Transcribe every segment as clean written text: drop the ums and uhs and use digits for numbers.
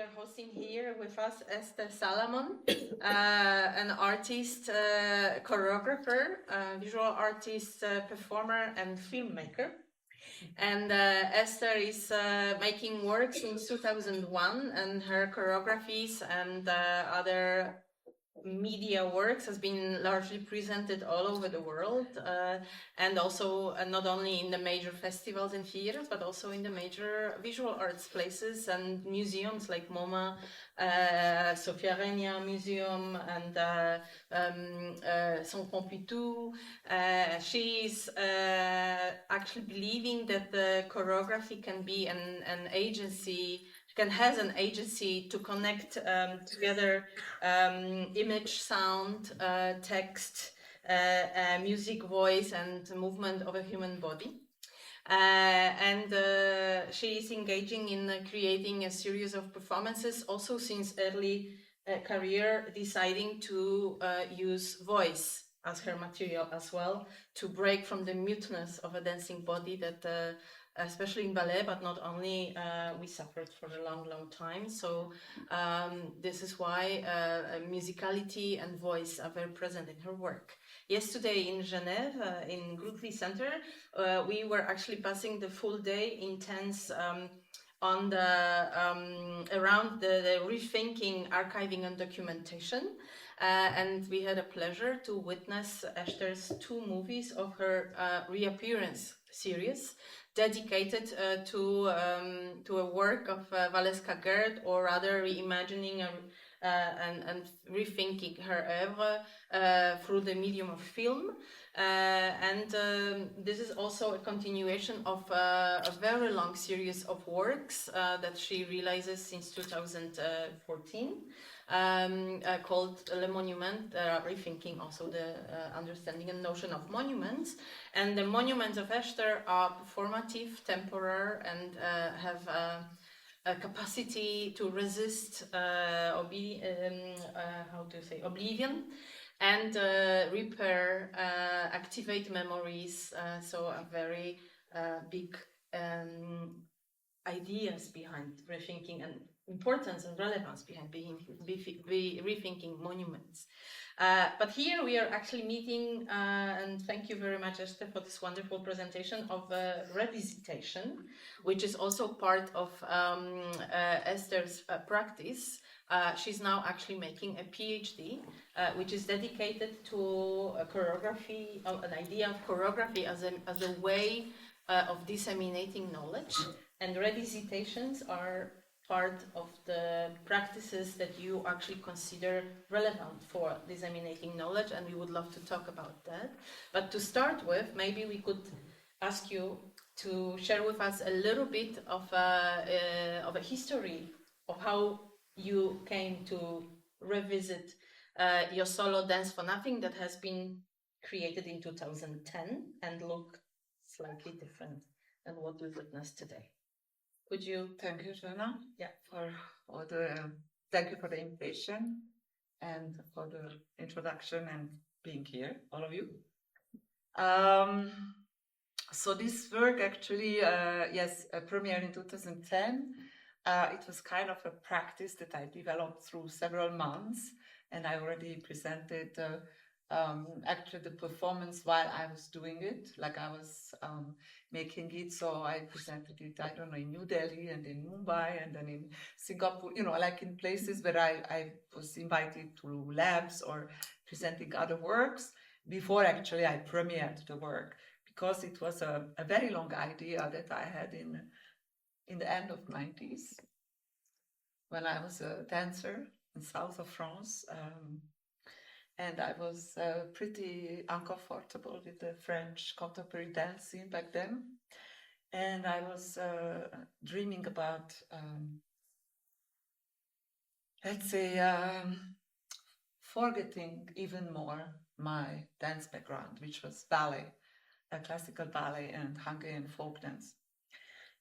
are hosting here with us Eszter Salamon, an artist, choreographer, visual artist, performer, and filmmaker. And Eszter is making work since 2001, and her choreographies and other media works has been largely presented all over the world, and also not only in the major festivals and theaters, but also in the major visual arts places and museums like MoMA, Sofia Renia Museum, and Centre Pompidou. She's actually believing that the choreography can be an agency, has an agency to connect together image, sound, text, music, voice, and movement of a human body. And she is engaging in creating a series of performances, also since early career, deciding to use voice as her material as well, to break from the muteness of a dancing body that especially in ballet, but not only, we suffered for a long, long time. So this is why musicality and voice are very present in her work. Yesterday in Genève, in Grootly Center, we were actually passing the full day intense on the around the rethinking, archiving, and documentation. And we had a pleasure to witness Eszter's 2 movies of her reappearance series, dedicated to a work of Valeska Gerd, or rather reimagining and rethinking her oeuvre through the medium of film. And this is also a continuation of a very long series of works that she realizes since 2014. Called Le Monument, rethinking also the understanding and notion of monuments. And the monuments of Eszter are performative, temporary, and have a capacity to resist oblivion, and repair, activate memories. So a very big ideas behind rethinking, and importance and relevance behind rethinking monuments. But here we are actually meeting, and thank you very much, Eszter, for this wonderful presentation of re-visitation, which is also part of Eszter's practice. She's now actually making a PhD, which is dedicated to choreography, an idea of choreography as a way of disseminating knowledge. And revisitations are part of the practices that you actually consider relevant for disseminating knowledge, and we would love to talk about that. But to start with, maybe we could ask you to share with us a little bit of a history of how you came to revisit your solo Dance for Nothing that has been created in 2010 and look slightly different than what we witnessed today. Could you? Thank you, Joanna. Yeah. Thank you for the invitation and for the introduction and being here, all of you. So this work actually, premiered in 2010. It was kind of a practice that I developed through several months, and I already presented actually the performance while I was doing it, like I was making it. So I presented it, I don't know, in New Delhi and in Mumbai and then in Singapore, like in places where I was invited to labs or presenting other works before actually I premiered the work, because it was a very long idea that I had in the end of 90s when I was a dancer in south of France. And I was pretty uncomfortable with the French contemporary dance scene back then. And I was dreaming about, forgetting even more my dance background, which was ballet, classical ballet and Hungarian folk dance.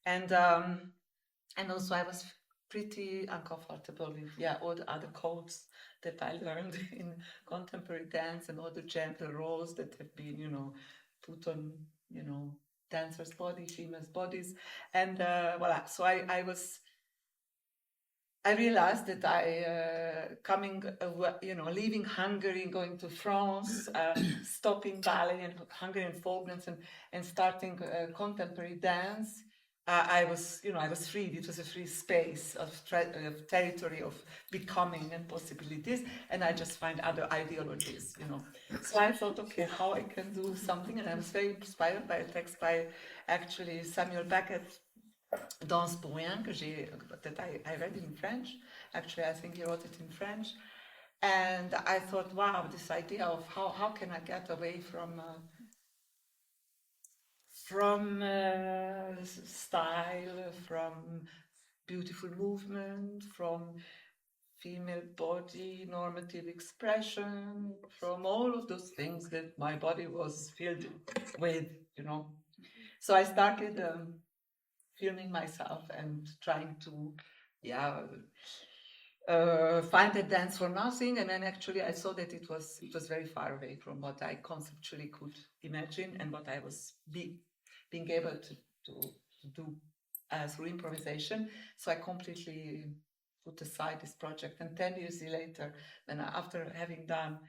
And also I was pretty uncomfortable with all the other codes that I learned in contemporary dance and all the gentle roles that have been, put on, dancers' bodies, females' bodies. And voila, so I was I realized that leaving Hungary, going to France, stopping ballet and Hungarian folk dance, and starting contemporary dance. I was free. It was a free space of territory of becoming and possibilities, and I just find other ideologies. So I thought, okay, how I can do something, and I was very inspired by a text by actually Samuel Beckett, Danse pour rien, that I read in French. Actually, I think he wrote it in French. And I thought, wow, this idea of how can I get away from style, from beautiful movement, from female body, normative expression, from all of those things that my body was filled with, So I started filming myself and trying to, find a dance for nothing. And then actually I saw that it was very far away from what I conceptually could imagine and what I was being able to do through improvisation. So I completely put aside this project. And 10 years later, after having done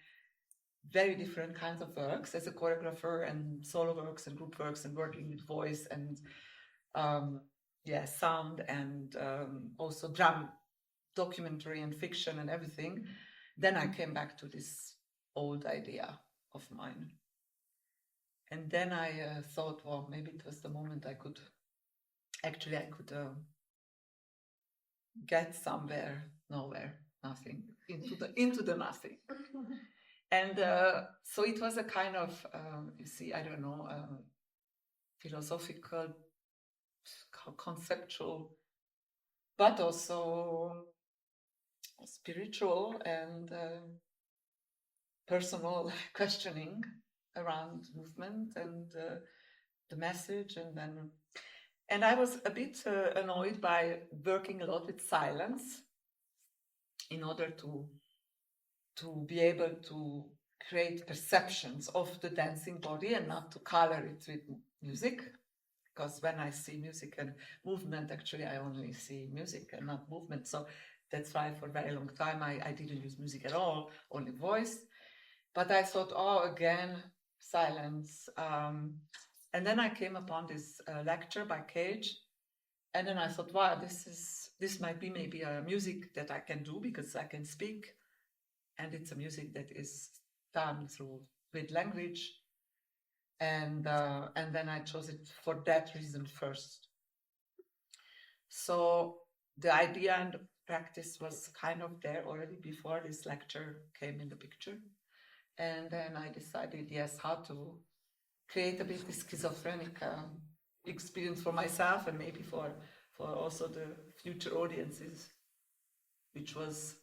very different kinds of works as a choreographer and solo works and group works and working with voice and sound and also drum, documentary and fiction and everything, then I came back to this old idea of mine. And then I thought, well, maybe it was the moment I could get somewhere, nowhere, nothing, into the nothing. And so it was a kind of, I don't know, philosophical, conceptual, but also spiritual and personal questioning around movement and the message. And I was a bit annoyed by working a lot with silence in order to be able to create perceptions of the dancing body and not to color it with music. Because when I see music and movement, actually I only see music and not movement. So that's why for a very long time I didn't use music at all, only voice. But I thought, again, silence. And then I came upon this lecture by Cage. And then I thought, wow, this might be maybe a music that I can do because I can speak. And it's a music that is done with language. And then I chose it for that reason first. So the idea and the practice was kind of there already before this lecture came in the picture. And then I decided, how to create a bit of schizophrenic experience for myself and maybe for also the future audiences, which was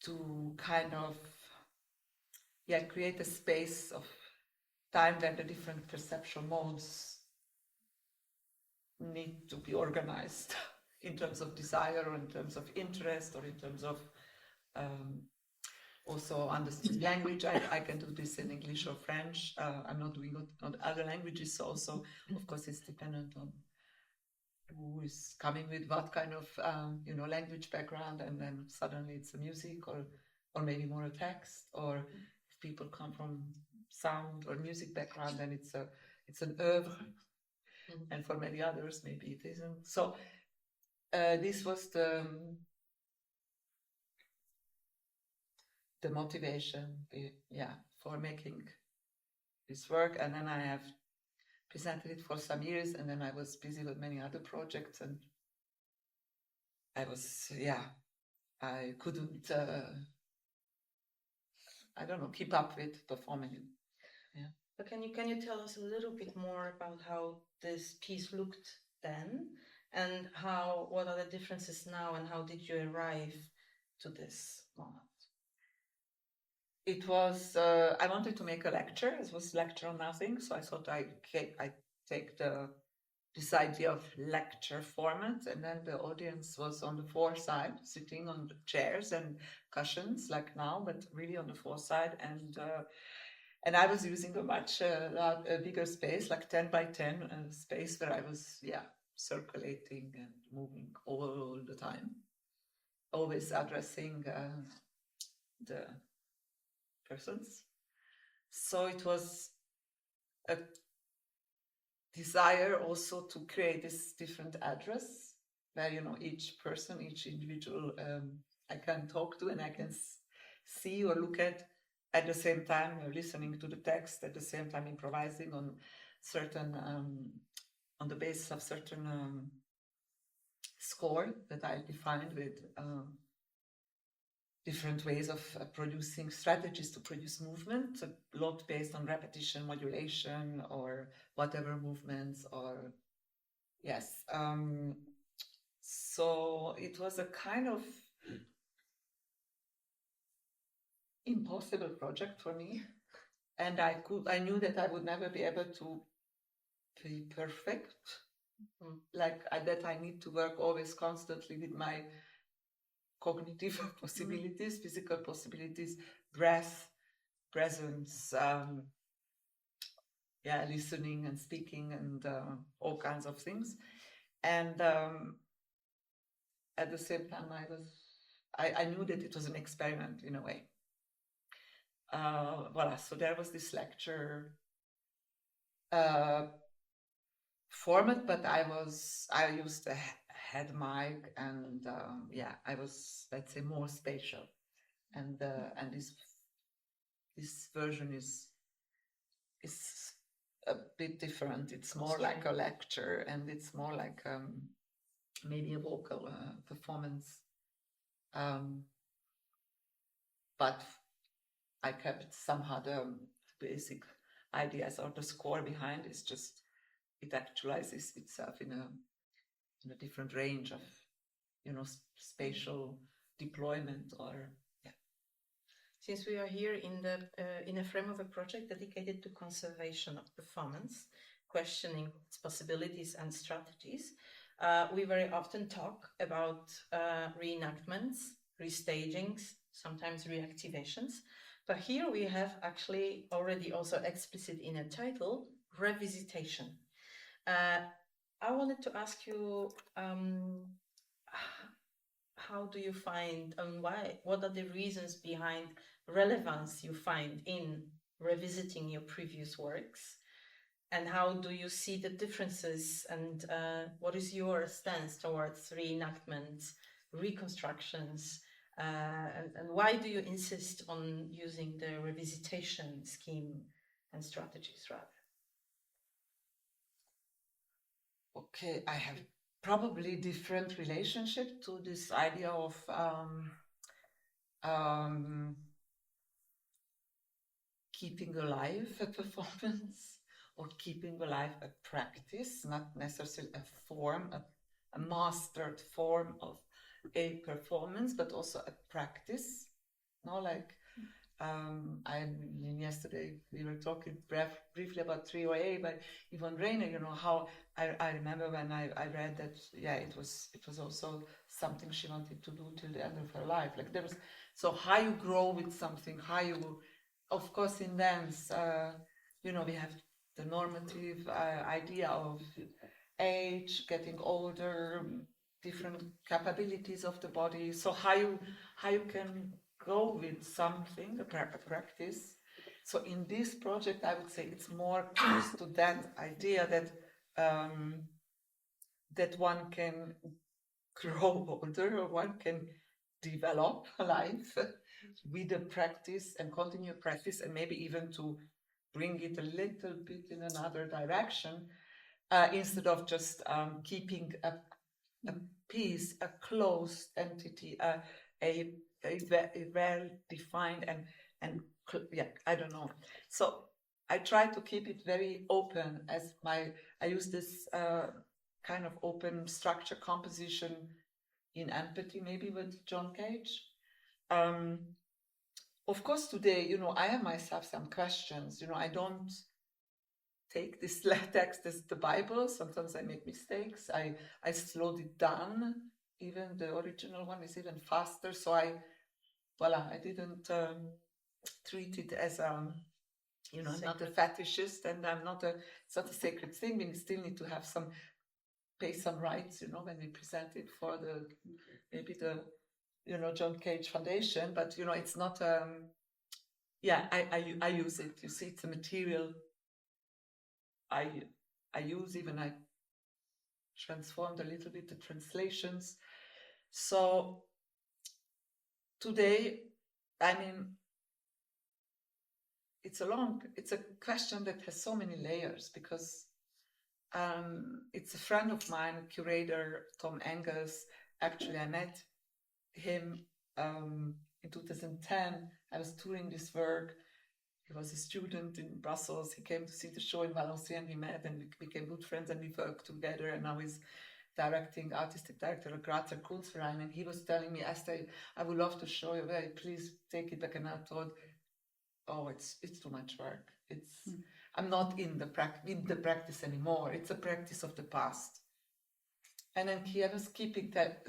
to kind of create a space of time where the different perceptual modes need to be organized in terms of desire or in terms of interest or in terms of also understand language. I can do this in English or French. I'm not doing it on other languages. So also, of course, it's dependent on who is coming with what kind of language background, and then suddenly it's a music or maybe more a text. Or if people come from sound or music background, then it's an oeuvre. And for many others, maybe it isn't. So this was the motivation, for making this work. And then I have presented it for some years, and then I was busy with many other projects, and I was, I couldn't, I don't know, keep up with performing it. Yeah. But can you tell us a little bit more about how this piece looked then, and what are the differences now, and how did you arrive to this moment? It was, I wanted to make a lecture. It was lecture on nothing. So I thought I take this idea of lecture format, and then the audience was on the four side, sitting on the chairs and cushions like now, but really on the four side. And I was using a much bigger space, like 10 by 10 space where I was, circulating and moving all the time. always addressing the persons. So it was a desire also to create this different address where, each person, each individual I can talk to and I can see or look at the same time, listening to the text, at the same time improvising on certain, on the basis of certain score that I defined with different ways of producing strategies to produce movement, a lot based on repetition, modulation, or whatever movements, or yes. So it was a kind of impossible project for me, and I knew that I would never be able to be perfect. That I need to work always constantly with my cognitive possibilities, physical possibilities, breath, presence, listening and speaking, and all kinds of things. And at the same time, I knew that it was an experiment in a way. So there was this lecture format, but I used a head mic, and I was, let's say, more spatial, and this version is a bit different. It's more like a lecture, and it's more like maybe a vocal performance, but I kept somehow the basic ideas, or the score behind is just, it actualizes itself in a different range of spatial deployment, or Since we are here in a frame of a project dedicated to conservation of performance, questioning its possibilities and strategies, we very often talk about reenactments, restagings, sometimes reactivations. But here we have actually already also explicit in a title, re-visitation. I wanted to ask you, how do you find, and why? What are the reasons behind relevance you find in revisiting your previous works? And how do you see the differences? And what is your stance towards reenactments, reconstructions? And why do you insist on using the revisitation scheme and strategies rather? Okay, I have probably different relationship to this idea of keeping alive a performance, or keeping alive a practice, not necessarily a form, a mastered form of a performance, but also a practice. Yesterday we were talking briefly about 3OA by Yvonne Rainer, how I remember when I read that, it was also something she wanted to do till the end of her life. So how you grow with something, how you, of course, in dance, we have the normative idea of age, getting older, different capabilities of the body. So how you can go with something, a practice. So in this project, I would say it's more close to that idea that one can grow older, or one can develop life with a practice and continue practice, and maybe even to bring it a little bit in another direction, instead of just keeping a piece, a closed entity, a well-defined and I don't know. So I try to keep it very open, as I use this kind of open structure composition in Empathy, maybe with John Cage. Of course, today, I have myself some questions. I don't take this text as the Bible. Sometimes I make mistakes. I slowed it down. Even the original one is even faster. So I didn't treat it as I'm not a fetishist, and it's not a sacred thing. We still need to have pay some rights, when we present it for maybe the John Cage Foundation, but it's not. Yeah, I use it. You see, it's a material I use. Even I transformed a little bit the translations. So today, I mean, it's a question that has so many layers, because it's a friend of mine, curator Tom Engels. Actually, I met him in 2010. I was touring this work. He was a student in Brussels. He came to see the show in Valenciennes. We met and we became good friends, and we worked together. And now he's artistic director of Grazer Kunstverein. And he was telling me, Esther, I would love to show you. Please take it back. And I thought, oh, it's too much work. I'm not in the practice anymore. It's a practice of the past. And then he was keeping that,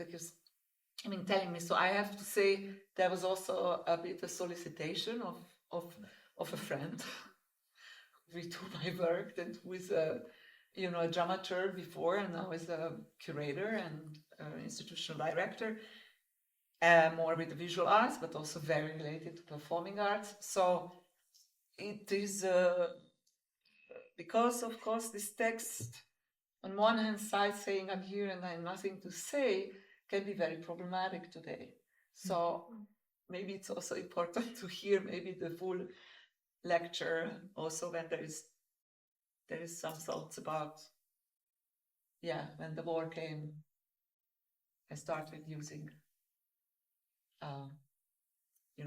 telling me. So I have to say there was also a bit of solicitation of a friend who do my work, and who is a dramaturg before, and now is a curator and institutional director, more with the visual arts, but also very related to performing arts. So it is because, of course, this text, on one hand side, saying I'm here and I have nothing to say, can be very problematic today. So maybe it's also important to hear maybe the full lecture also when there is some thoughts about, when the war came, I started using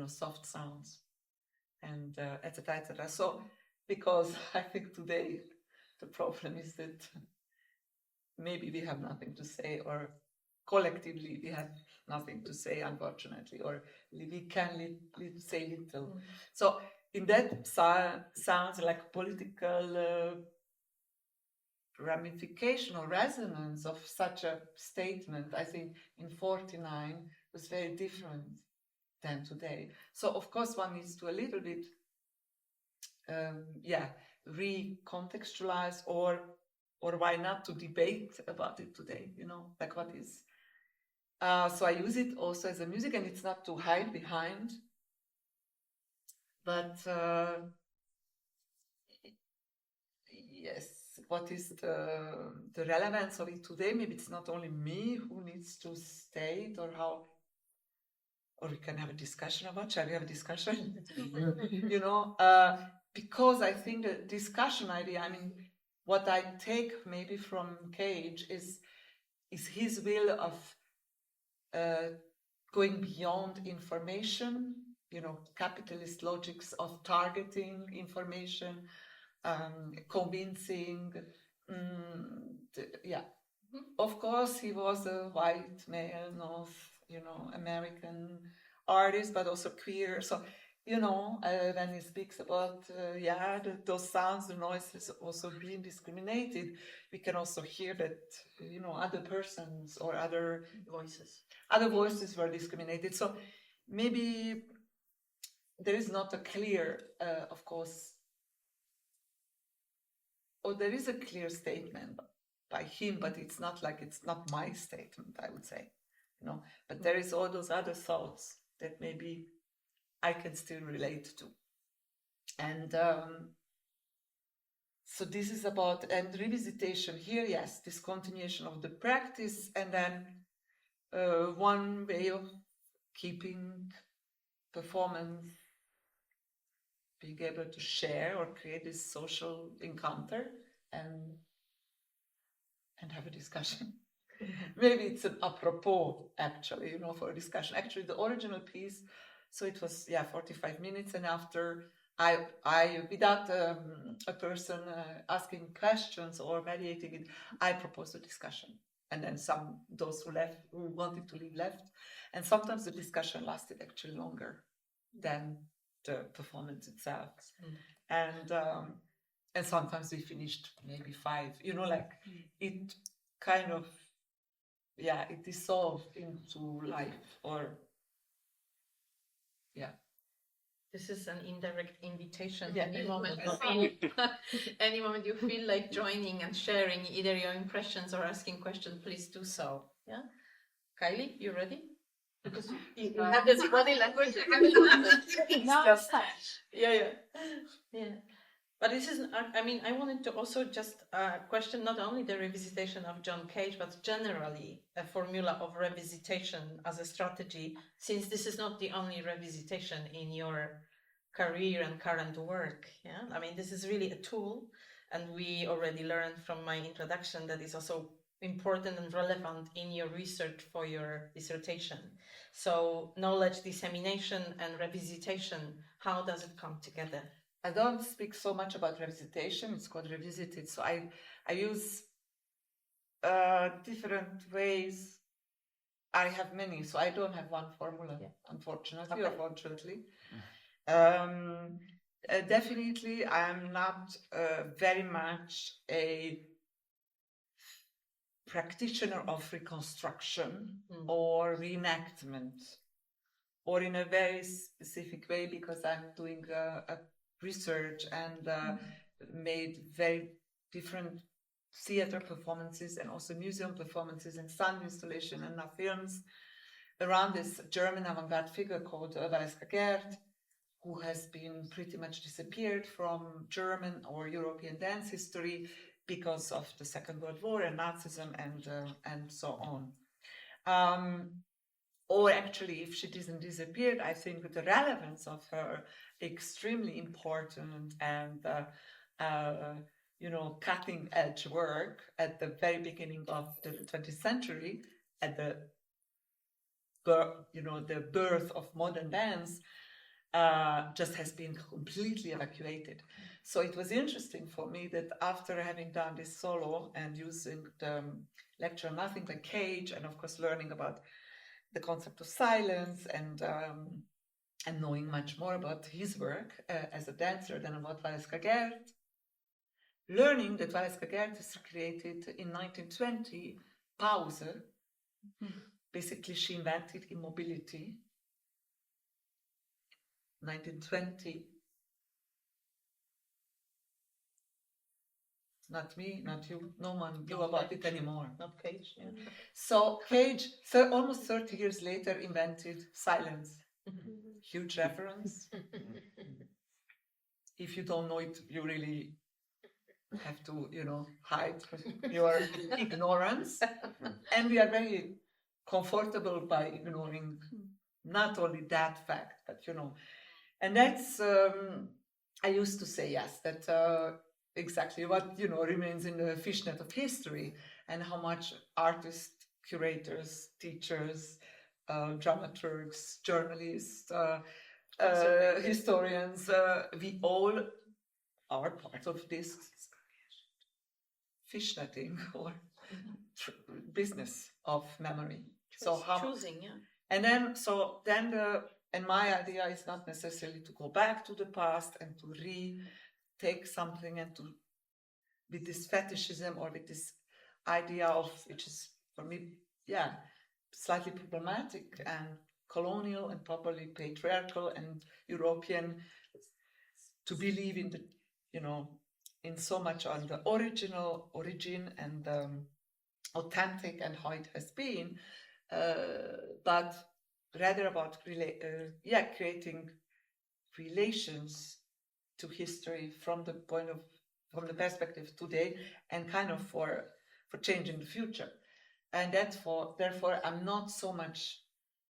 soft sounds and etc. etc. So because I think today the problem is that maybe we have nothing to say, or collectively we have nothing to say, unfortunately, or we can say little. So in that sounds like political ramification or resonance of such a statement, I think in 49 was very different than today. So of course one needs to a little bit recontextualize, or why not to debate about it today, like what is. So I use it also as a music, and it's not to hide behind, but yes, what is the relevance of it today? Maybe it's not only me who needs to state, or how, or we can have a discussion about, shall we have a discussion? Because I think the discussion idea, what I take maybe from Cage is his will of going beyond information, capitalist logics of targeting information, convincing. Of course, he was a white male, North, American artist, but also queer. So, when he speaks about, those sounds, the noises also being discriminated, we can also hear that, other persons or other voices were discriminated. So maybe there is not a clear, of course, or there is a clear statement by him, but it's not my statement, I would say, but there is all those other thoughts that maybe I can still relate to. And so this is about, and revisitation here, yes, this continuation of the practice, and then one way of keeping performance, being able to share or create this social encounter and have a discussion. Maybe it's an apropos, actually, for a discussion. Actually, the original piece, so it was 45 minutes, and after I without a person asking questions or mediating it, I proposed a discussion, and then those who wanted to leave left, and sometimes the discussion lasted actually longer than the performance itself, and sometimes we finished maybe 5. It kind of it dissolved into life, or This is an indirect invitation. Yeah. Any moment you feel like joining and sharing either your impressions or asking questions, please do so. Yeah, Kylie, you ready? Because you have this body language. Yeah. But this is, I mean, I wanted to also just question not only the revisitation of John Cage, but generally a formula of revisitation as a strategy, since this is not the only revisitation in your career and current work. Yeah, I mean, this is really a tool, and we already learned from my introduction that is also important and relevant in your research for your dissertation. So knowledge dissemination and revisitation, how does it come together? I don't speak so much about revisitation, it's called revisited. So I use different ways. I have many, so I don't have one formula, unfortunately or fortunately. Definitely, I'm not very much a practitioner of reconstruction or reenactment, or in a very specific way, because I'm doing a research and made very different theater performances and also museum performances and sound installation and now films around this German avant-garde figure called Valeska Gerd, who has been pretty much disappeared from German or European dance history because of the Second World War and Nazism and so on. Or actually, if she didn't disappear, I think the relevance of her extremely important and cutting edge work at the very beginning of the 20th century, at the birth of modern dance, just has been completely evacuated. So it was interesting for me that after having done this solo and using the lecture Nothing But Cage, and of course learning about the concept of silence and knowing much more about his work as a dancer than about Valeska Gerd, learning that Valeska Gerd is created in 1920, Pause. Basically, she invented immobility. 1920. Not me, not you. No one knew about it anymore. Not Cage. Yeah. So Cage, almost 30 years later, invented silence. Huge reference. If you don't know it, you really have to, hide your ignorance. And we are very comfortable by ignoring not only that fact, but, and that's, I used to say, yes, that exactly what, remains in the fishnet of history, and how much artists, curators, teachers, dramaturgs, journalists, historians, we all are part of this fishnetting or business of memory. Choosing, yeah. And then my idea is not necessarily to go back to the past and to retake something and to with this fetishism or with this idea of, which is for me, slightly problematic and colonial and probably patriarchal and European, to believe in the, in so much on the origin and authentic and how it has been, but rather about creating relations to history from the perspective today, and kind of for changing the future. And therefore I'm not so much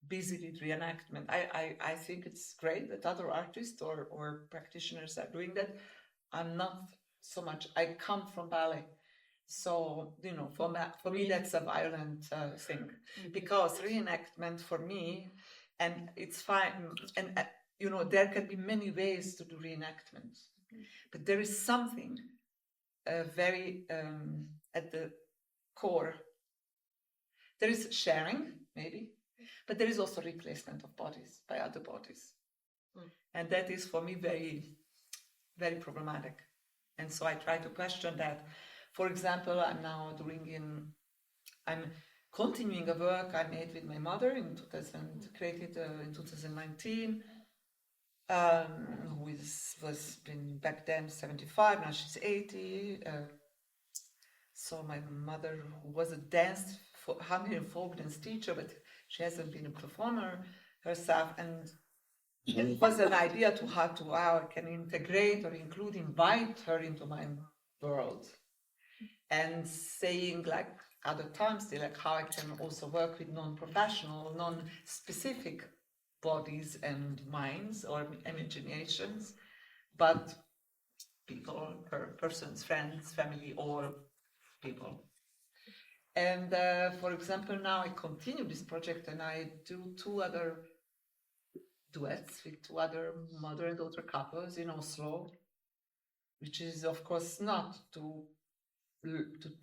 busy with reenactment. I think it's great that other artists or practitioners are doing that. I'm not so much. I come from ballet, so for me that's a violent thing, because reenactment for me, and it's fine, and there can be many ways to do reenactment, but there is something very at the core. There is sharing, maybe, but there is also replacement of bodies by other bodies. And that is for me very, very problematic. And so I try to question that. For example, I'm continuing a work I made with my mother created in 2019, who was been back then 75, now she's 80. So my mother, who was a dance Hungarian folk dance teacher, but she hasn't been a performer herself. And it was an idea to how I can integrate or invite her into my world. And saying like other times, like how I can also work with non-professional, non-specific bodies and minds or imaginations, but people, persons, friends, family, or people. And for example, now I continue this project and I do 2 other duets with 2 other mother and daughter couples in Oslo, which is of course not to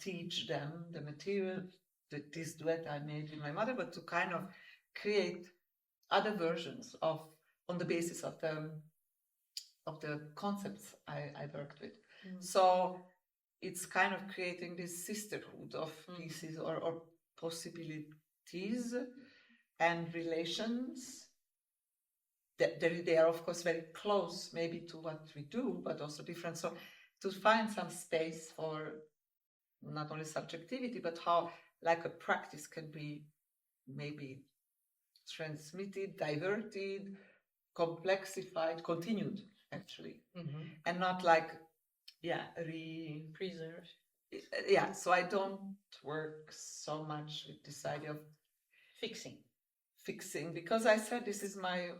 teach them the material that this duet I made with my mother, but to kind of create other versions on the basis of the concepts I worked with. So it's kind of creating this sisterhood of pieces or possibilities and relations. They are of course very close maybe to what we do, but also different. So to find some space for not only subjectivity, but how like a practice can be maybe transmitted, diverted, complexified, continued actually, and not like Preserve. Yeah, so I don't work so much with this idea of fixing because I said this is my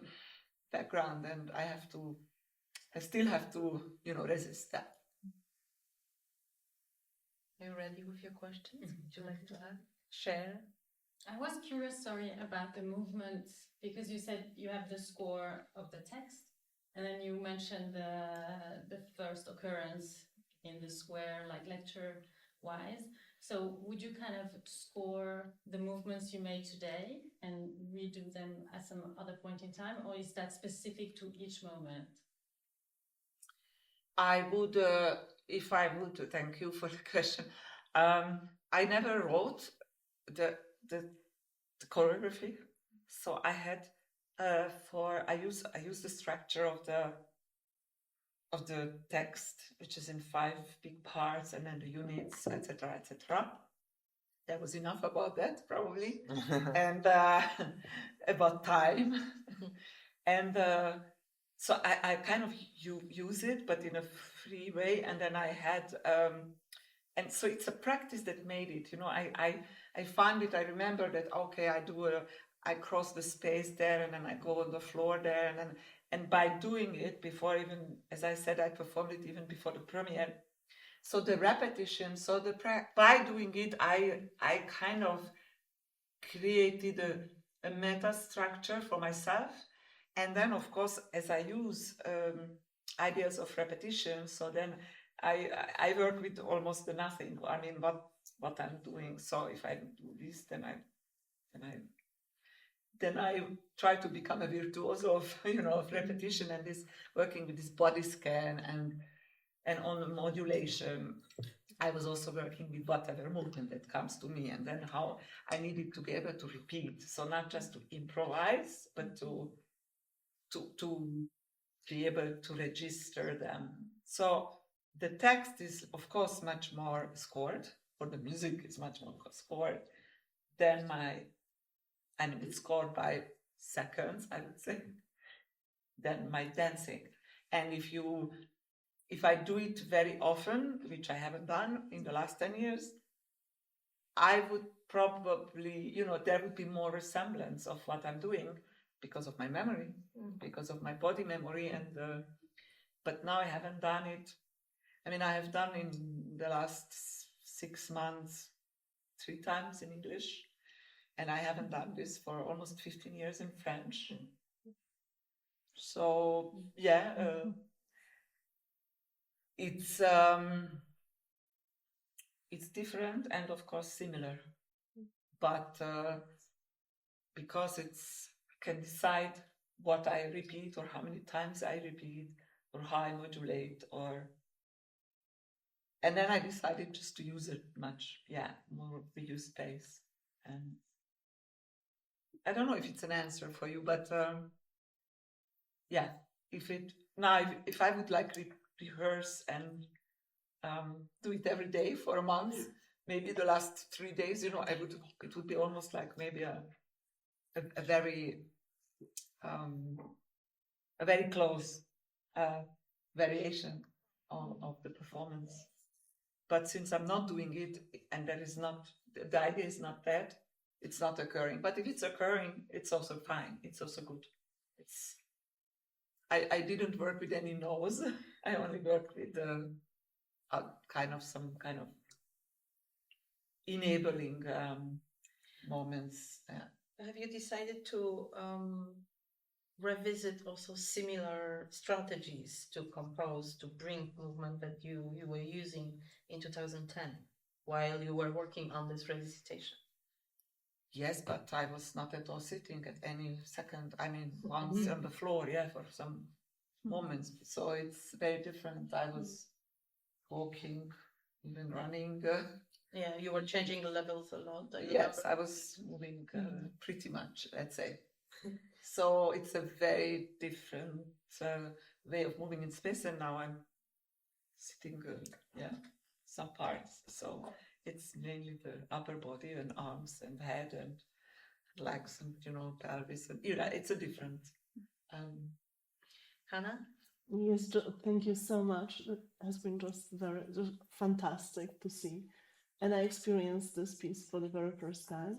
background and I still have to resist that. Are you ready with your questions? Would you like to share? I was curious, sorry, about the movements, because you said you have the score of the text, and then you mentioned the first occurrence in the square, like lecture-wise. So would you kind of score the movements you made today and redo them at some other point in time, or is that specific to each moment? I would, if I would, thank you for the question. I never wrote the choreography, so I had I use the structure of the text, which is in 5 big parts, and then the units, etc., etc. That was enough about that, probably, and about time, and. So I kind of use it, but in a free way. And then I had, and so it's a practice that made it. I find it. I remember that. Okay, I cross the space there, and then I go on the floor there, and by doing it before even, as I said, I performed it even before the premiere. So the repetition. So by doing it, I kind of created a meta structure for myself. And then, of course, as I use ideas of repetition, so then I work with almost the nothing. I mean, what I'm doing. So if I do this, then I try to become a virtuoso of of repetition and this working with this body scan and on modulation. I was also working with whatever movement that comes to me, and then how I needed to be able to repeat. So not just to improvise, but to be able to register them. So the text is, of course, much more scored, or the music is much more scored than it's scored by seconds, I would say, than my dancing. And if I do it very often, which I haven't done in the last 10 years, I would probably, there would be more resemblance of what I'm doing because of my memory, because of my body memory. But now I haven't done it. I mean, I have done in the last 6 months 3 times in English, and I haven't done this for almost 15 years in French. So it's different and of course similar, but because I can decide what I repeat or how many times I repeat or how I modulate, and then I decided just to use it much, more of the use space. And I don't know if it's an answer for you, but if I would like rehearse and do it every day for a month, maybe the last 3 days, it would be almost like maybe a very close variation of the performance. But since I'm not doing it, and that is not, the idea is not that, it's not occurring. But if it's occurring, it's also fine. It's also good. I didn't work with any no's. I only worked with some kind of enabling moments. Have you decided to revisit also similar strategies to compose, to bring movement that you were using in 2010 while you were working on this revisitation? Yes, but I was not at all sitting at any second. I mean, once on the floor, for some moments. So it's very different. I was walking, even running. Yeah, you were changing the levels a lot. Yes, I was moving pretty much, let's say. So it's a very different way of moving in space, and now I'm sitting, some parts. So it's mainly the upper body and arms and head and legs and pelvis, and it's a different. Hannah? Yes, thank you so much. It has been just fantastic to see, and I experienced this piece for the very first time.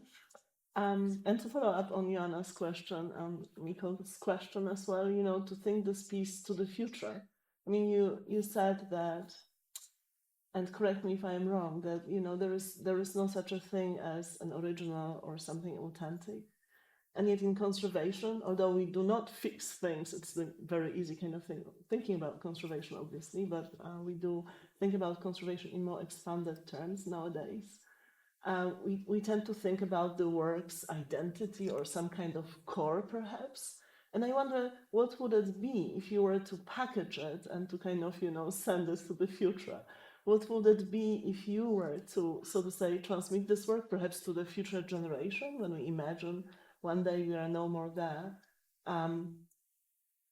And to follow up on Joanna's question, Miko's question as well, to think this piece to the future. I mean, you said that, and correct me if I'm wrong, that there is no such a thing as an original or something authentic. And yet in conservation, although we do not fix things, it's the very easy kind of thing, thinking about conservation, obviously, but we do think about conservation in more expanded terms nowadays. We tend to think about the work's identity or some kind of core, perhaps. And I wonder, what would it be if you were to package it and to kind of, send this to the future? What would it be if you were to, so to say, transmit this work, perhaps to the future generation, when we imagine one day we are no more there?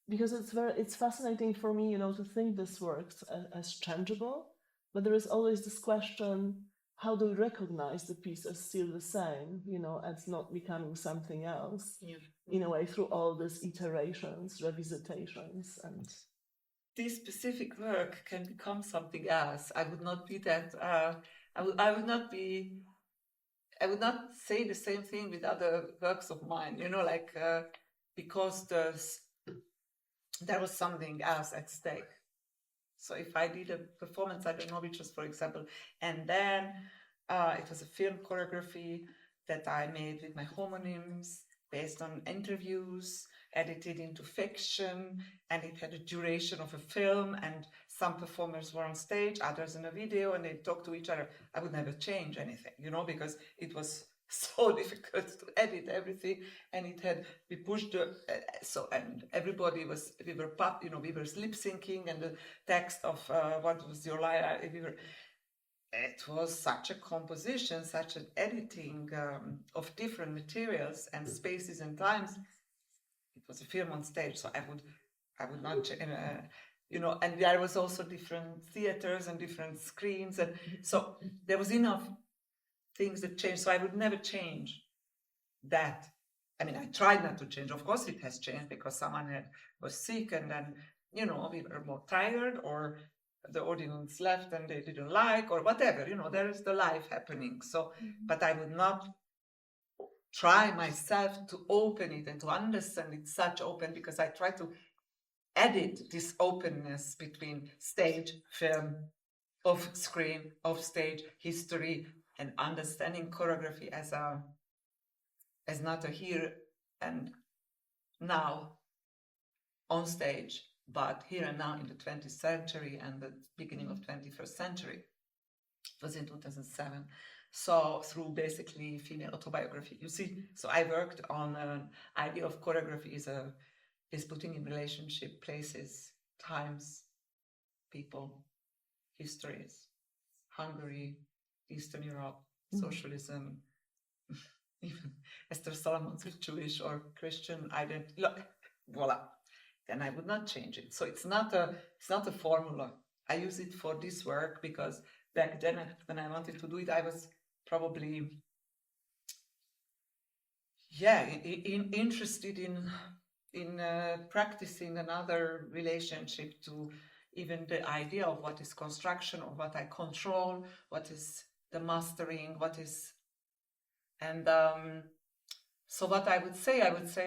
Because it's fascinating for me, to think this works as changeable, but there is always this question, how do we recognize the piece as still the same, as not becoming something else, in a way, through all these iterations, revisitations, and... This specific work can become something else. I would not be that, I would not say the same thing with other works of mine, because there was something else at stake. So if I did a performance, I don't know, which was, for example, and then it was a film choreography that I made with my homonyms based on interviews, edited into fiction, and it had a duration of a film, and some performers were on stage, others in a video, and they talked to each other. I would never change anything, because it was so difficult to edit everything, and we pushed and everybody we were lip syncing, and the text of what was your line, it was such a composition, such an editing of different materials and spaces and times. It was a film on stage, so I would not, and there was also different theaters and different screens, and so there was enough things that changed, so I would never change that. I mean, I tried not to change. Of course, it has changed because someone was sick, and then, we were more tired, or the audience left and they didn't like, or whatever, there is the life happening. So, but I would not try myself to open it and to understand it such open, because I try to edit this openness between stage, film, off screen, off stage, history, and understanding choreography as not a here and now on stage, but here and now in the 20th century and the beginning of 21st century. It was in 2007. So through basically female autobiography, you see. So I worked on an idea of choreography is putting in relationship places, times, people, histories, Hungary, Eastern Europe, socialism, even Eszter Salamon's Jewish or Christian identity. Look, voila. Then I would not change it. So it's not a formula. I use it for this work because back then when I wanted to do it, I was probably interested in practicing another relationship to even the idea of what is construction or what I control, what is the mastering, what is, and so what I would say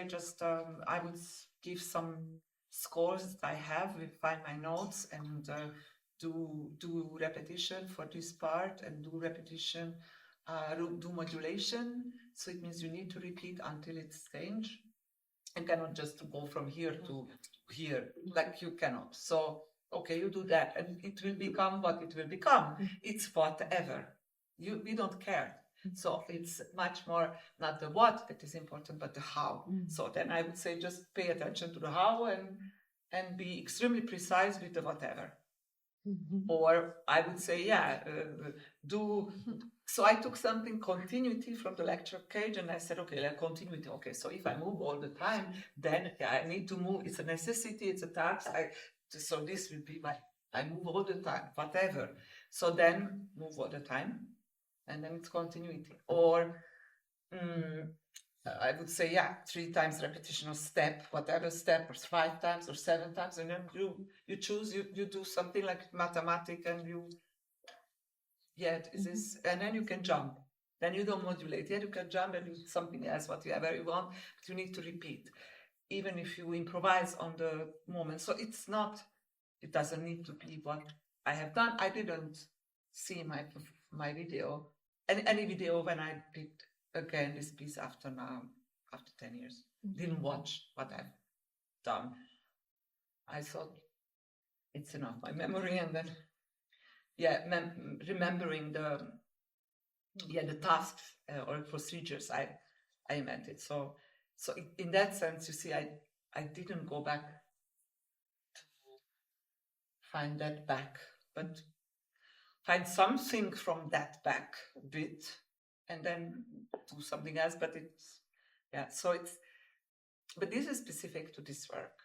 just I would give some scores that I have, find my notes, and do repetition for this part, and do repetition, do modulation. So it means you need to repeat until it's changed, and cannot just go from here to here, like you cannot. So okay, you do that, and it will become what it will become. It's whatever. We don't care. So it's much more not the what that is important, but the how. So then I would say just pay attention to the how and be extremely precise with the whatever. Or I would say, do. So I took something continuity from the lecture cage, and I said, okay, like continuity. Okay, so if I move all the time, then I need to move. It's a necessity. It's a task. So this will be I move all the time, whatever. So then move all the time, and then it's continuity. Or I would say, 3 times repetition of step, whatever step, or 5 times or 7 times, and then you choose, you do something like mathematics, and this is, and then you can jump. Then you don't modulate. You can jump and do something else, whatever you want, but you need to repeat, even if you improvise on the moment. So it doesn't need to be what I have done. I didn't see my video, any video when I did again this piece after 10 years. Didn't watch what I've done. I thought it's enough, my memory, and then remembering the tasks or procedures I invented. So in that sense, you see, I didn't go back to find that back, but find something from that back bit, and then do something else. But but this is specific to this work,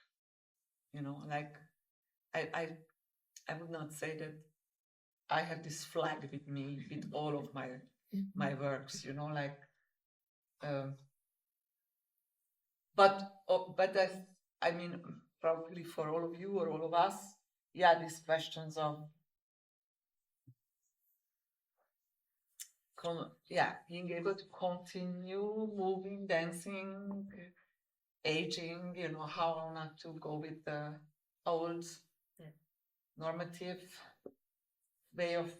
like I would not say that I have this flag with me with all of my works, like but that, I mean, probably for all of you or all of us, these questions of being able to continue moving, dancing, aging, how not to go with the old normative way of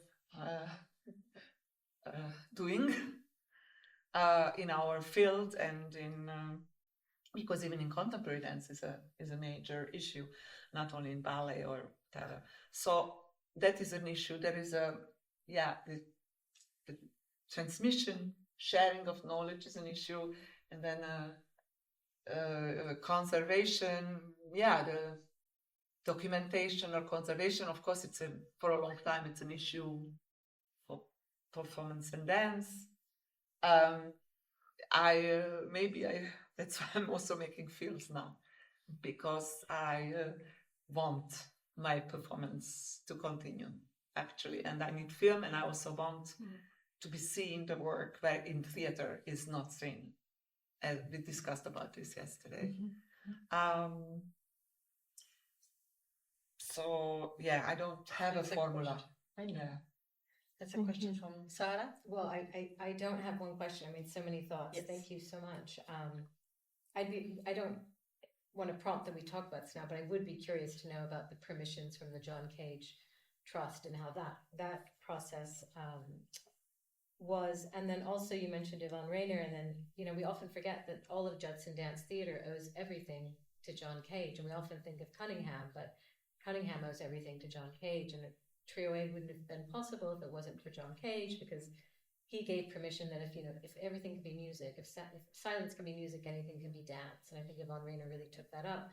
doing in our field, and because even in contemporary dance is a major issue, not only in ballet or whatever. So that is an issue. There is the transmission, sharing of knowledge is an issue, and then conservation, the documentation or conservation. Of course, for a long time it's an issue for performance and dance. That's why I'm also making films now, because I want my performance to continue, actually, and I need film, and I also want to be seeing the work where in theater is not seen. We discussed about this yesterday. So I don't have a formula. That's a question from Sarah. Well, I don't have one question. I mean, so many thoughts. Yes. Thank you so much. I don't want to prompt that we talk about this now, but I would be curious to know about the permissions from the John Cage Trust and how that process was. And then also you mentioned Yvonne Rainer, and then, we often forget that all of Judson Dance Theatre owes everything to John Cage, and we often think of Cunningham, but Cunningham owes everything to John Cage, and Trio A wouldn't have been possible if it wasn't for John Cage, because he gave permission that if everything can be music, if silence can be music, anything can be dance. And I think Yvonne Rainer really took that up.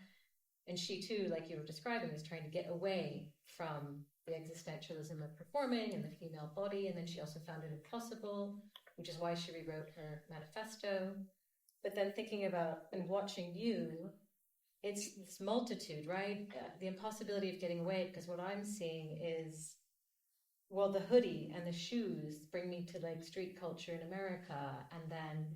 And she too, like you were describing, was trying to get away from the existentialism of performing and the female body. And then she also found it impossible, which is why she rewrote her manifesto. But then thinking about and watching you, it's this multitude, right? The impossibility of getting away, because what I'm seeing is well, the hoodie and the shoes bring me to like street culture in America, and then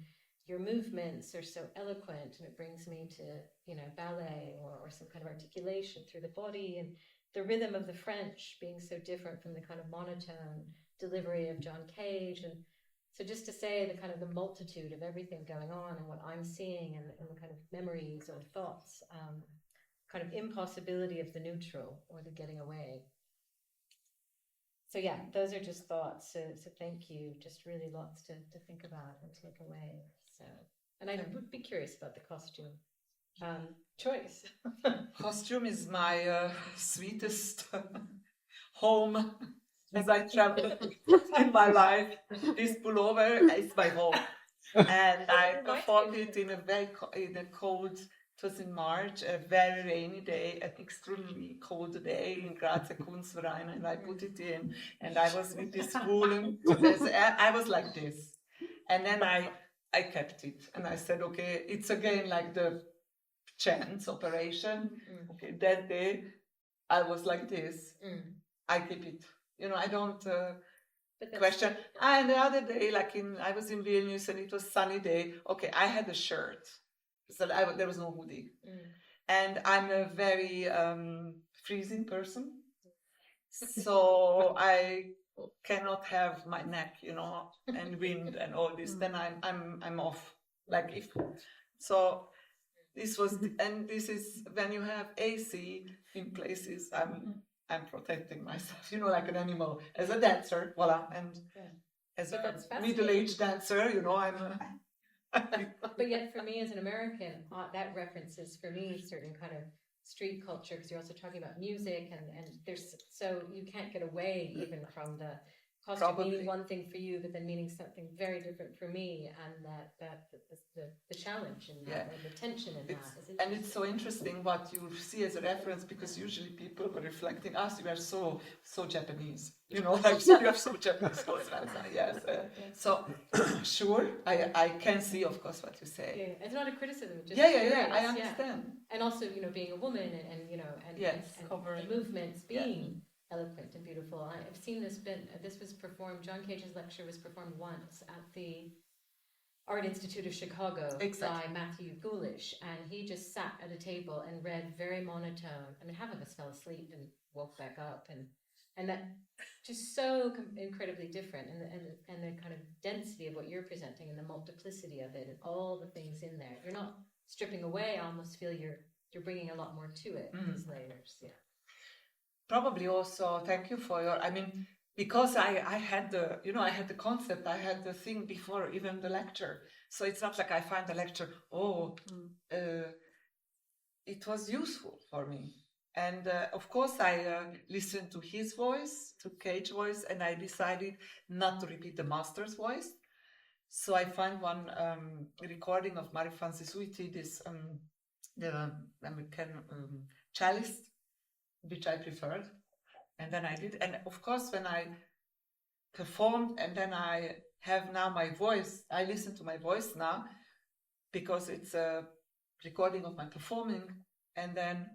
your movements are so eloquent, and it brings me to, you know, ballet or some kind of articulation through the body, and the rhythm of the French being so different from the kind of monotone delivery of John Cage. And so just to say the kind of the multitude of everything going on and what I'm seeing, and the kind of memories or thoughts, kind of impossibility of the neutral or the getting away. So yeah, those are just thoughts. So thank you. Just really lots to think about and take away. So, and I would be curious about the costume choice. Costume is my sweetest home as I travel in my life. This pullover is my home, and I performed it in a cold. It was in March, a very rainy day, an extremely cold day in Grazia Kunstverein, and I put it in, and I was with this woman. I was like this, and then I kept it, and I said, okay, it's again like the chance operation. Okay, that day I was like this. I keep it. You know, I don't question. And the other day, I was in Vilnius and it was sunny day. Okay, I had a shirt, so there was no hoodie, and I'm a very freezing person, so I cannot have my neck, you know, and wind and all this. Then I'm off. Like if so. This was, and this is when you have AC in places. I'm protecting myself, you know, like an animal as a dancer, voila, and as a middle-aged dancer, you know, I'm. But yet, for me as an American, that references for me certain kind of street culture, because you're also talking about music, and there's, so you can't get away even from the costume meaning one thing for you, but then meaning something very different for me, and the challenge in that, and the tension in that. And it's so interesting what you see as a reference, because usually people were reflecting us. You are so Japanese, you know, like you have so Japanese clothes. Yes. So sure, I can see, of course, what you say. Yeah, it's not a criticism. Just yeah. I understand. And also, you know, being a woman, and you know, and the movements being eloquent and beautiful. I've seen this was performed, John Cage's lecture was performed once at the Art Institute of Chicago by Matthew Goolish, and he just sat at a table and read very monotone. I mean, half of us fell asleep and woke back up, and that just so incredibly different, and the kind of density of what you're presenting, and the multiplicity of it, and all the things in there. You're not stripping away. I almost feel you're bringing a lot more to it. These layers, Probably also, thank you for your, I mean, because I had the concept, I had the thing before even the lecture. So it's not like I find the lecture, it was useful for me. And of course I listened to his voice, to Cage's voice, and I decided not to repeat the master's voice. So I found one recording of Frances-Marie Uitti, this the American cellist, which I preferred, and then I did. And of course, when I performed, and then I have now my voice, I listen to my voice now, because it's a recording of my performing, and then,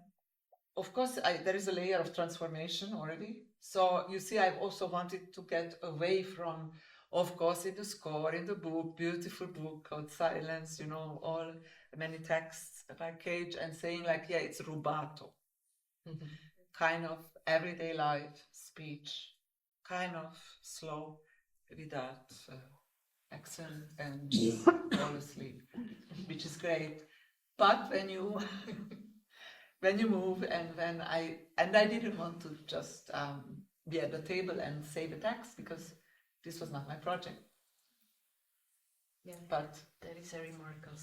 of course, there is a layer of transformation already. So you see, I've also wanted to get away from, of course, in the score, in the book, beautiful book called Silence, you know, all many texts by Cage, and saying like, yeah, it's rubato. Kind of everyday life speech, kind of slow, without accent, and fall asleep, which is great. But when you move, and when I didn't want to just be at the table and say the text, because this was not my project. Yeah, but that is very remarkable.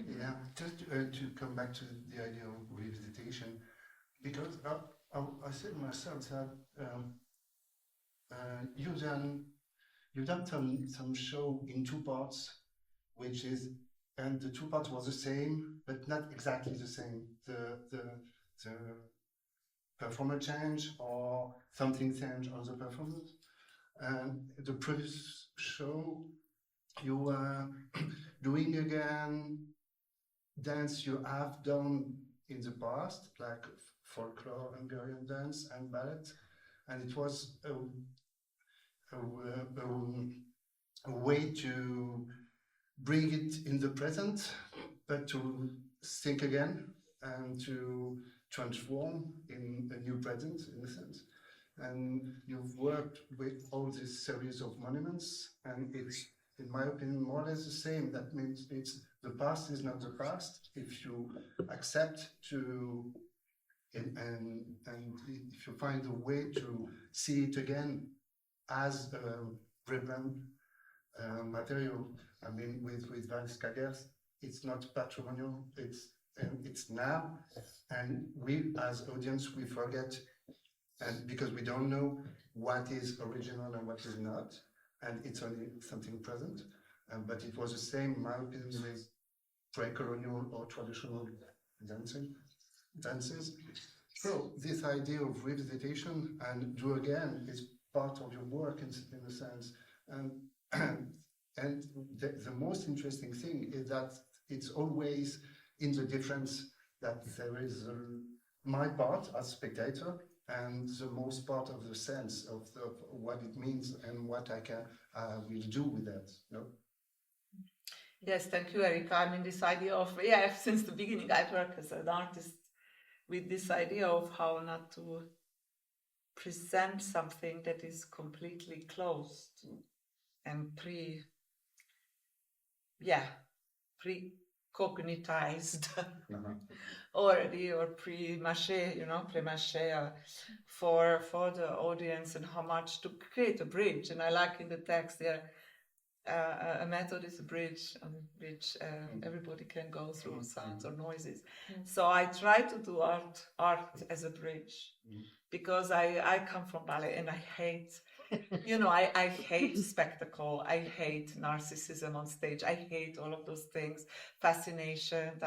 Yeah, just to come back to the idea of revisitation, because I said myself that you've done some show in two parts, which is, and the two parts was the same, but not exactly the same. The performer change or something changed on the performance. And the previous show, you were doing again dance you have done in the past, like folklore, Hungarian dance and ballet, and it was a way to bring it in the present, but to think again and to transform in a new present, in a sense. And you've worked with all this series of monuments, and it's, in my opinion, more or less the same. That means it's the past is not the past if you accept to, and if you find a way to see it again as relevant material. I mean, with Vance Kagers, it's not patrimonial, it's now, and we as audience, we forget, and because we don't know what is original and what is not, and it's only something present. But it was the same, in my opinion, with pre-colonial or traditional dances. So this idea of revisitation and do again is part of your work in a sense. And the most interesting thing is that it's always in the difference that there is my part as spectator and the most part of the sense of what it means and what I will do with that. No? Yes, thank you, Erika. I mean, this idea of, since the beginning, I work as an artist with this idea of how not to present something that is completely closed and pre-cognitized already, or pre-mâché, for the audience, and how much to create a bridge. And I like in the text there, a method is a bridge on which everybody can go through sounds or noises. So I try to do art as a bridge, because I come from ballet and I hate, I hate spectacle. I hate narcissism on stage. I hate all of those things, fascination,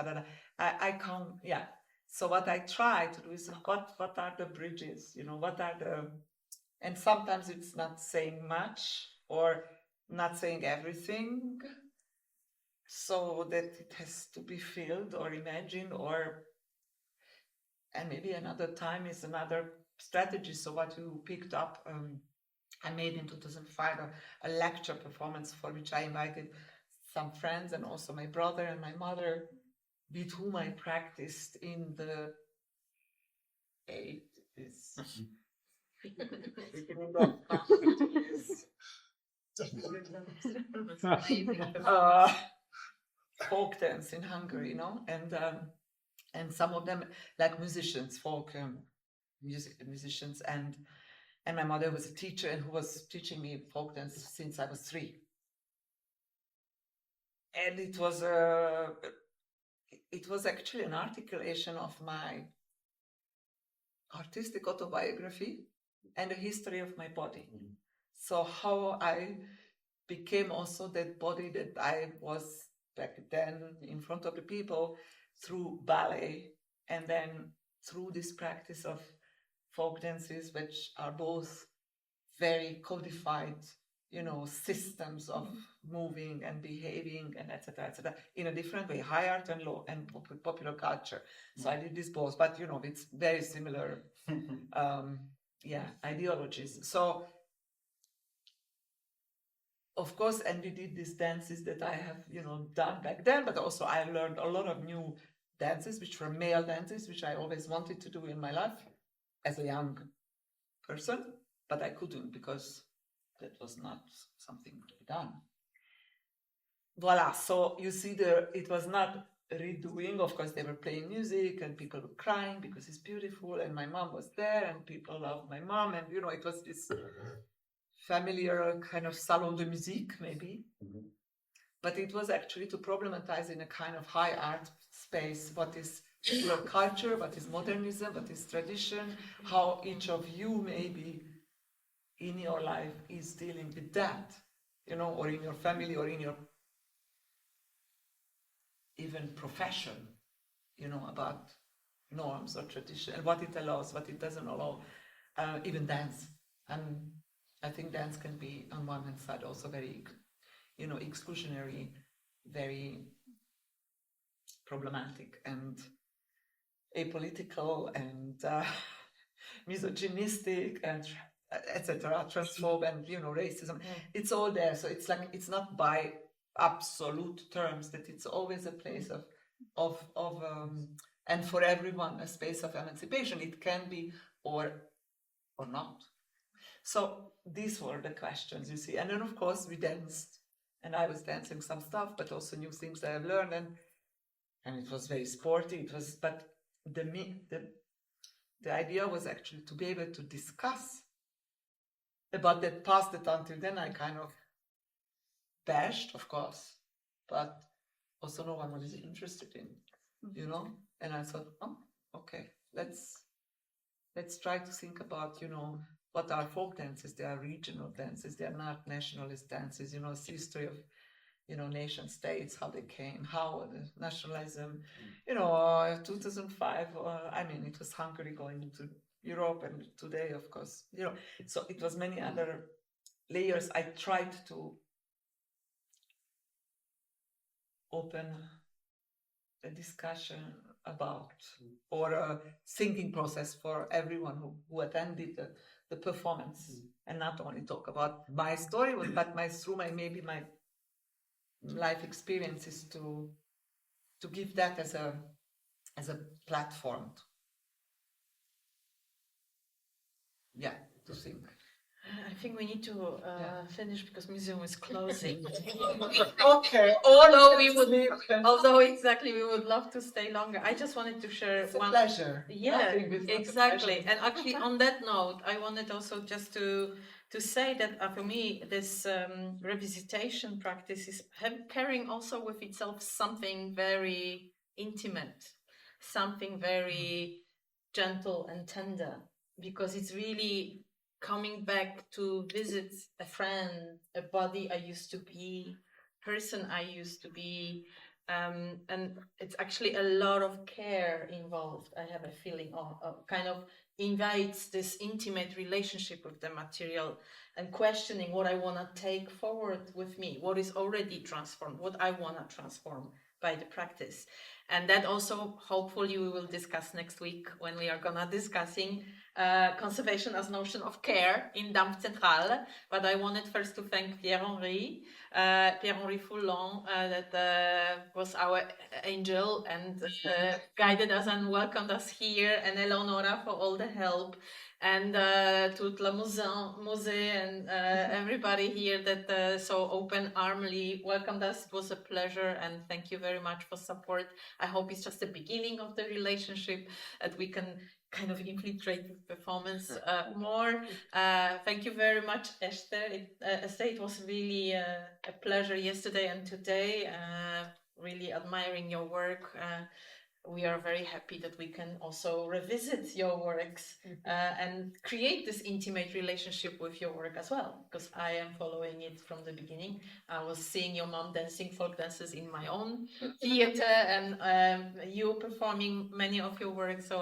I come, So what I try to do is, what are the bridges, and sometimes it's not saying much or not saying everything, so that it has to be filled or imagined, and maybe another time is another strategy. So what you picked up, I made in 2005 a lecture performance for which I invited some friends and also my brother and my mother, with whom I practiced in the 80s. Folk dance in Hungary, and some of them like musicians, folk musicians, and my mother was a teacher and who was teaching me folk dance since I was 3. And it was actually an articulation of my artistic autobiography and the history of my body. So how I became also that body that I was back then in front of the people through ballet, and then through this practice of folk dances, which are both very codified, systems of moving and behaving and etc., in a different way, high art and low and popular culture. So I did this both, but it's very similar, ideologies. So of course, and we did these dances that I have, done back then, but also I learned a lot of new dances, which were male dances, which I always wanted to do in my life as a young person, but I couldn't because that was not something to be done. Voila, so you see it was not redoing. Of course, they were playing music and people were crying because it's beautiful, and my mom was there and people loved my mom, and it was this familiar kind of salon de musique, maybe. But it was actually to problematize in a kind of high art space what is popular culture, what is modernism, what is tradition, how each of you maybe in your life is dealing with that, or in your family, or in your even profession, about norms or tradition, and what it allows, what it doesn't allow, even dance. And I think dance can be, on one hand side, also very, exclusionary, very problematic and apolitical and misogynistic and etc., transphobe and racism. It's all there. So it's like it's not by absolute terms that it's always a place of and for everyone a space of emancipation. It can be or not. So these were the questions, you see. And then of course we danced, and I was dancing some stuff, but also new things that I've learned, and it was very sporty. But the idea was actually to be able to discuss about that past. That until then I kind of bashed, of course, but also no one was interested in, And I thought, oh, okay, let's try to think about, what are folk dances? They are regional dances. They are not nationalist dances. It's history of, nation states, how they came, how the nationalism, 2005. It was Hungary going into Europe, and today, of course, So it was many other layers. I tried to open a discussion about, or a thinking process for everyone who attended the performance, and not only talk about my story, but through my life experiences, to give that as a platform. To think. I think we need to finish because museum is closing. Okay. Although exactly, we would love to stay longer. I just wanted to share It's a pleasure. Yeah, Nothing is not a exactly. pleasure. And actually, on that note, I wanted also just to say that for me, this revisitation practice is carrying also with itself something very intimate, something very gentle and tender, because it's really coming back to visit a friend, a body I used to be, person I used to be, and it's actually a lot of care involved. I have a feeling of kind of invites this intimate relationship with the material and questioning what I want to take forward with me, what is already transformed, what I want to transform by the practice. And that also, hopefully, we will discuss next week when we are gonna discussing conservation as notion of care in Damp Central. But I wanted first to thank Pierre-Henri Foulon, that was our angel and guided us and welcomed us here, and Eleonora for all the help, and toute la musée and everybody here that so open-armedly welcomed us. It was a pleasure, and thank you very much for support. I hope it's just the beginning of the relationship, that we can kind of infiltrate the performance more. Thank you very much, Eszter. It was really a pleasure yesterday and today. Really admiring your work. We are very happy that we can also revisit your works and create this intimate relationship with your work as well, because I am following it from the beginning. I was seeing your mom dancing folk dances in my own theater, and you performing many of your works, so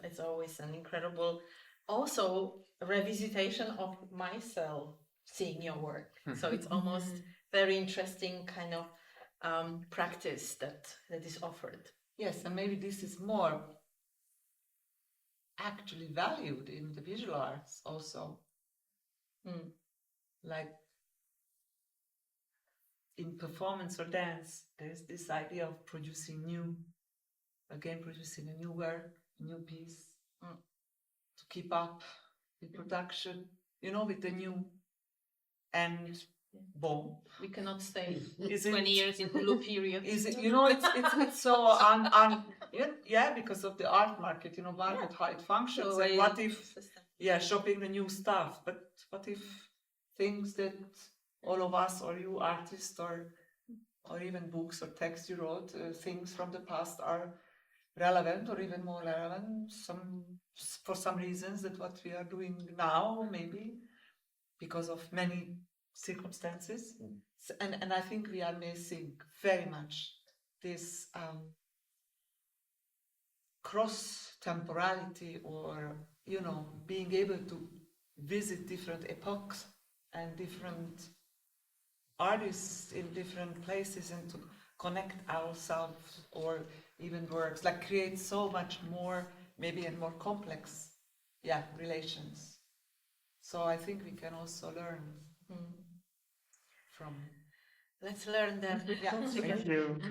it's always an incredible also revisitation of myself seeing your work. So it's almost very interesting kind of practice that is offered. Yes, and maybe this is more actually valued in the visual arts also. Like in performance or dance, there's this idea of producing a new work, a new piece, to keep up with production, with the new. And we cannot stay is 20 years in Hulu period. Is it, it's so because of the art market, how it functions. And what if, shopping the new stuff, but what if things that all of us, or you artists, or even books or text you wrote, things from the past are relevant, or even more relevant for some reasons that what we are doing now, maybe because of many circumstances, and I think we are missing very much this cross-temporality, or being able to visit different epochs and different artists in different places, and to connect ourselves, or even works, like create so much more, maybe, and more complex relations. So I think we can also learn from. Let's learn them. Yeah. Thank you.